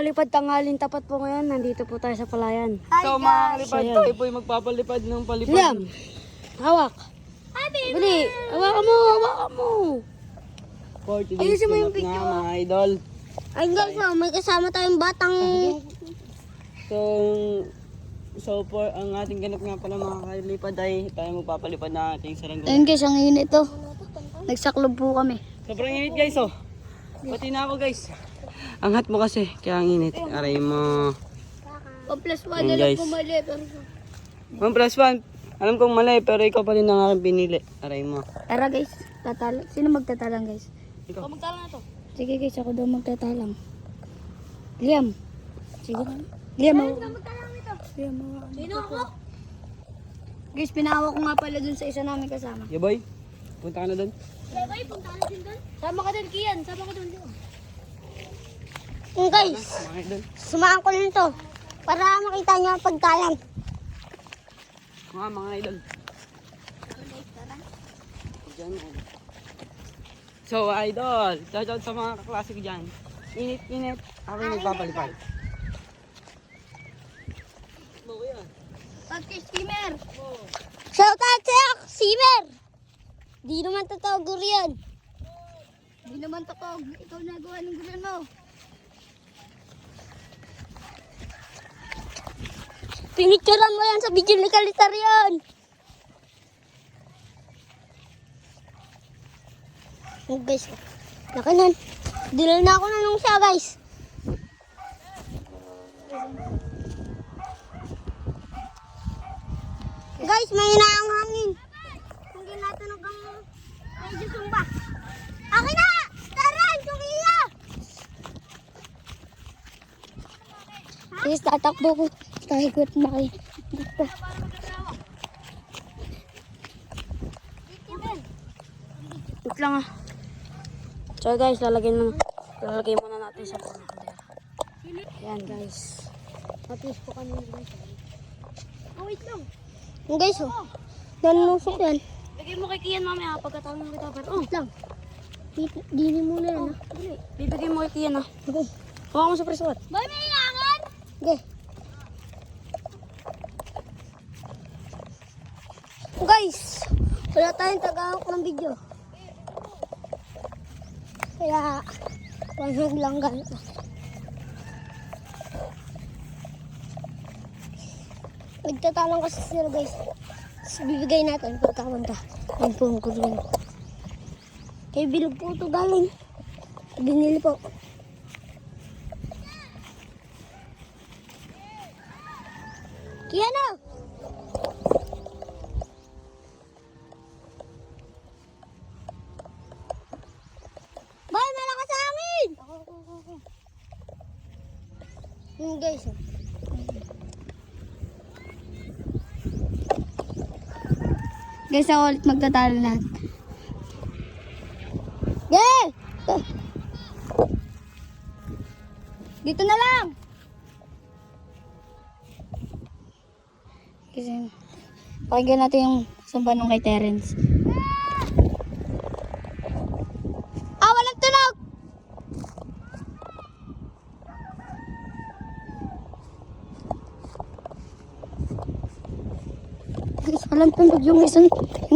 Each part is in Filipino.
Lipad tanghalin tapat po ngayon, nandito po tayo sa palayan. So mga kalipad, tayo po'y magpapalipad ng palipad. Liam, hawak. Bili, hawakan mo, hawakan mo. 40 days Ayusin mo yung ganap picture. na mga idol. Ay guys, may kasama tayong batang... So for ang ating ganap nga pala mga kalipad ay tayo magpapalipad na ating saranggola. Ayun guys, ang init to. Nagsaklob po kami. Sobrang init guys oh. Pati na ako guys. Ang hot mo kasi, kaya ang init. Aray mo. 1 plus 1 Ayun, na lang guys. pumali. Pero... 1 plus 1. Alam kong mali pero ikaw pa rin ang aking pinili. Aray mo. Tara guys, tatala. Sino magtatalang guys? Ikaw. Magtalang na to. Sige guys, ako daw magtatalang. Liam. Sige na. Liam, magtalang nito. Liam, sino ako? Guys, pinahawa ko nga pala dun sa isa namin kasama. Yeah boy, punta ka na doon. Yeah boy, punta ka din dun. Sama ka dun, Kian. Sama ka dun. Guys, Mga idol. sumaan ko lang to. Para makita niyo ang pagtalang. Mga idol. Diyan, oh. So idol, shoutout sa mga kaklase ko dyan. Init-init, ako yung nagpapalipad. Okay, Simmer. Shout out sa'yo, Simmer. Di naman totoo gurian. Di naman totoo. Ikaw nagawa ng gurian mo. Pinicturean mo yan sa video ni Kalitarian. Oh guys, nakanan. Dilal na ako na nung siya guys. Guys, may inaang hangin. Hindi natin hanggang medyo sumba. Akin na! Taran! Sumiya! Guys, tatakbo ko. Tahigot na kayo. Dito. Wait lang ah. So guys, lalagay muna natin sa pangkandera. Yan guys. Matis po kami guys. Oh, wait lang. Yung guys, oh. Nanusok yan. Lagay mo kay Kian mamaya pagkatapos ng kita. Oh, lang. Dini muna yan, ha? Bibigay mo kay Kian, ha? Okay. Hawa mo sa preswat. Ba, may ilangan? Okay. Guys, wala tayong tagahawak ng video. Kaya, panhag lang ganito. Nagtatalang kasi sila guys. Tapos bibigay natin pagkapunta. Yan po ang kuryan. Kay bilog po ito galing. Binili po. Kiana! Bye, malakas sa hangin! Guys, oh. Guys, ako ulit magtatalo lahat. Yeah! Dito na lang! Kasi, pakinggan natin yung sumpa nung kay Terence. Ah, walang tunog! Guys, walang tunog yung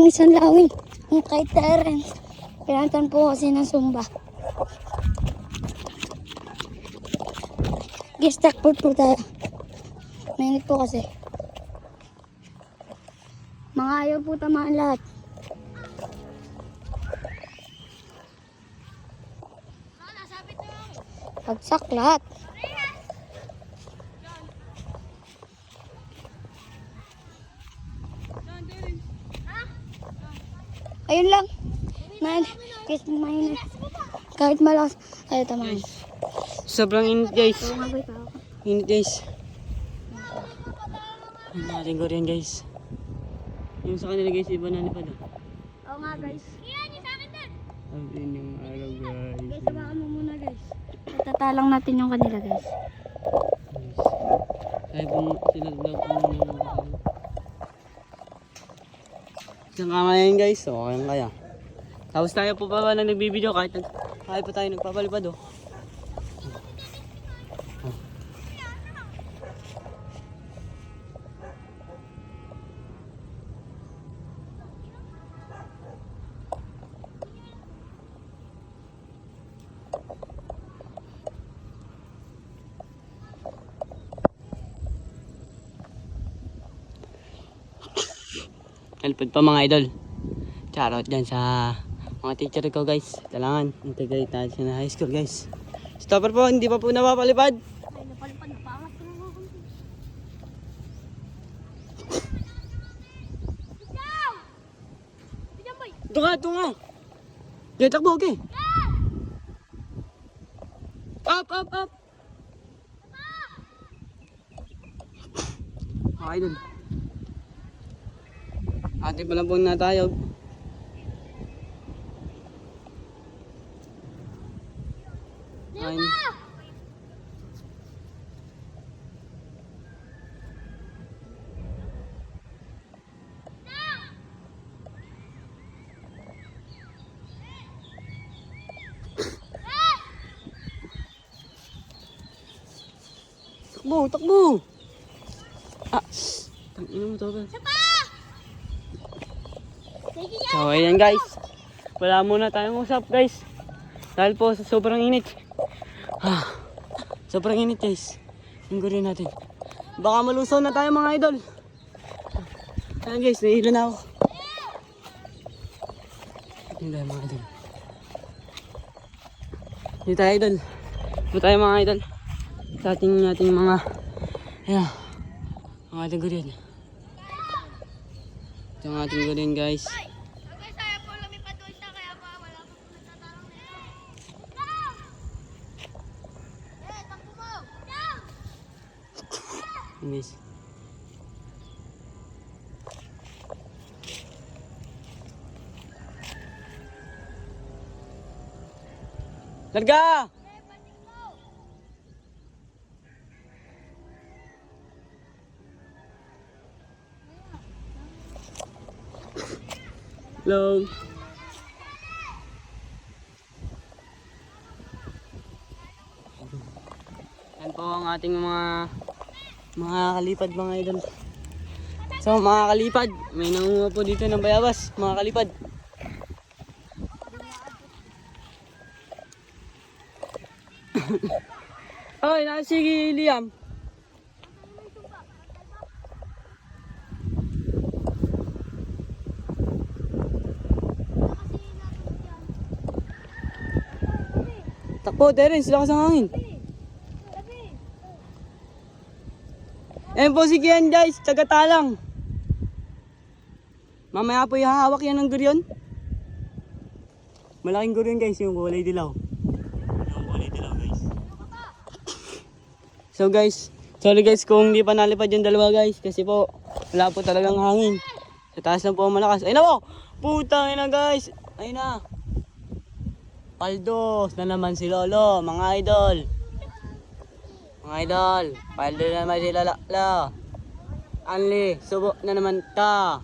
isang lawin. Yung kay Terence. Pinantan po kasi ng sumba. Guys, takbo po tayo. Mainit po kasi. Mga ayaw po tamaan lahat. Pagsak lahat. Ayun lang. Guys, mainit. Kahit malakas. Ay, tamaan. Sobrang init guys. Tumabay pa ako. Init guys. Ang ating Korean guys. Yung sa kanila guys, iba na nipad. Oo nga guys. Yan, yung sa akin din. Ang inyong araw guys. Guys, sabakan mo muna guys. Tatalang natin yung kanila guys. Kaya po sila daw po muna. Isang kamayan guys, so okay lang kaya. Tapos tayo po pa na nagbibideo kahit pa tayo nagpapalipad oh. Nalipad pa mga idol. Charot dyan sa mga teacher ko guys. Talangan, integrate natin siya na high school guys. Stopper po, hindi pa po napapalipad. Ay, napalipad na. Pangat ko na ako. Ito nga. Diyan, takbo, okay. Up. Mga idol. Ate pala po na tayo. Ayun. Takbo. Tangina mo to ba? So ayan guys. Wala muna tayong usap guys. Dahil po sa sobrang init. Sobrang init guys. Hinggurin natin. Baka malusaw na tayo mga idol. Ayan guys, nahihilo na ako. Hindi tayo mga idol. Hindi tayo idol. Hindi tayo mga idol. Sa ating mga ayan. Ang ating gurin. Ito ang ating gurin guys. Guys. Larga! Hello. Yan po ang ating mga kalipad mga idol. So mga kalipad, may nangunguha po dito ng bayabas, mga kalipad. Hoy, sige Liam. Takbo, Terence, lakas ang hangin. Ayan po si Kian guys, taga-talang. Mamaya po ihahawak yan ng guryon. Malaking guryon guys, yung kulay dilaw. Yung kulay dilaw guys. So guys, sorry guys kung hindi pa nalipad yung dalawa guys. Kasi po, wala po talagang hangin. Sa taas na po malakas. Ayun na po! Putang ina guys! Ayun na! Paldos na naman si Lolo, mga idol. Mga idol, paldo na naman si Lolo. Anli, subo na naman ta.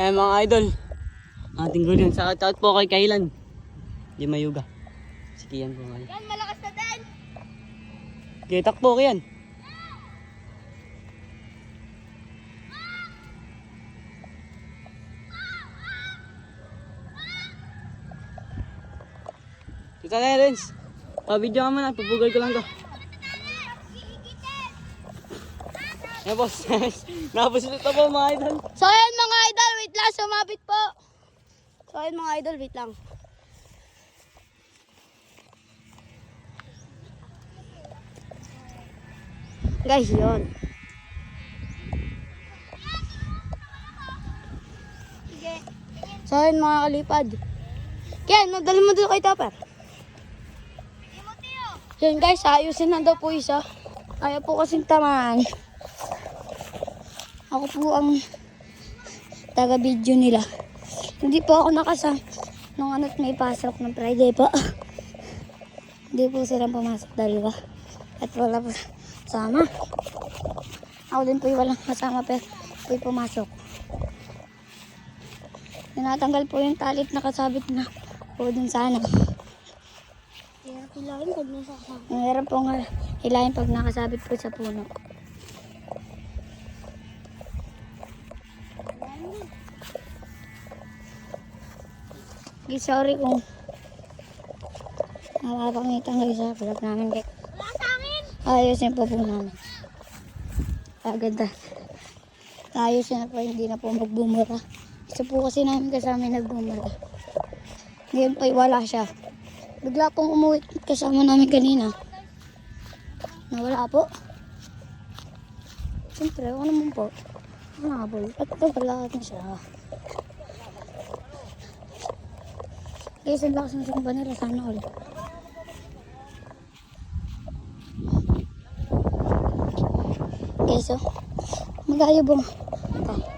Mga idol, ating gulyan. Shout out po kay Kailan. Di mayuga. Si Kian po ngayon. Yan, malakas na din. Kitak po Kian. Kita na Renz. Pabidyo ka muna, pupugol ko lang to. Yan boss, napos ito po mga idol. So ayan mga idol, wait lang, sumabit po. So ayan mga idol, wait lang. Guys, yun. So ayan mga kalipad. Ken, nadali mo doon kay Topper. Yan guys, ayusin na daw po isa. Ayaw po kasing tamaan. Ako po ang taga-video nila. Hindi po ako nakasama nung ano't may pasok ng Friday po. Hindi po silang pumasok dalawa. At wala po sama. Ako din po yung walang kasama pero po yung pumasok. Tinatanggal po yung talit na kasabit na po dun sana. Hilahin pag nasa kasama. Meron pong hilahin pag nakasabit po sa puno. Sorry kung nakapangitan kayo sa vlog namin. Ayusin po namin. Agad. Ayusin na po, hindi na po magbumura. Isa po kasi namin kasama yung nagbumura. Ngayon pa wala siya. Bigla pong umuwi kasama namin kanina. Nawala po. Siyempre, ako naman po. Nakabol. At ito pala natin siya. Guys, ang lakas ng sumba nila. Sana all. Guys, oh. Mag-ayubong. Ito.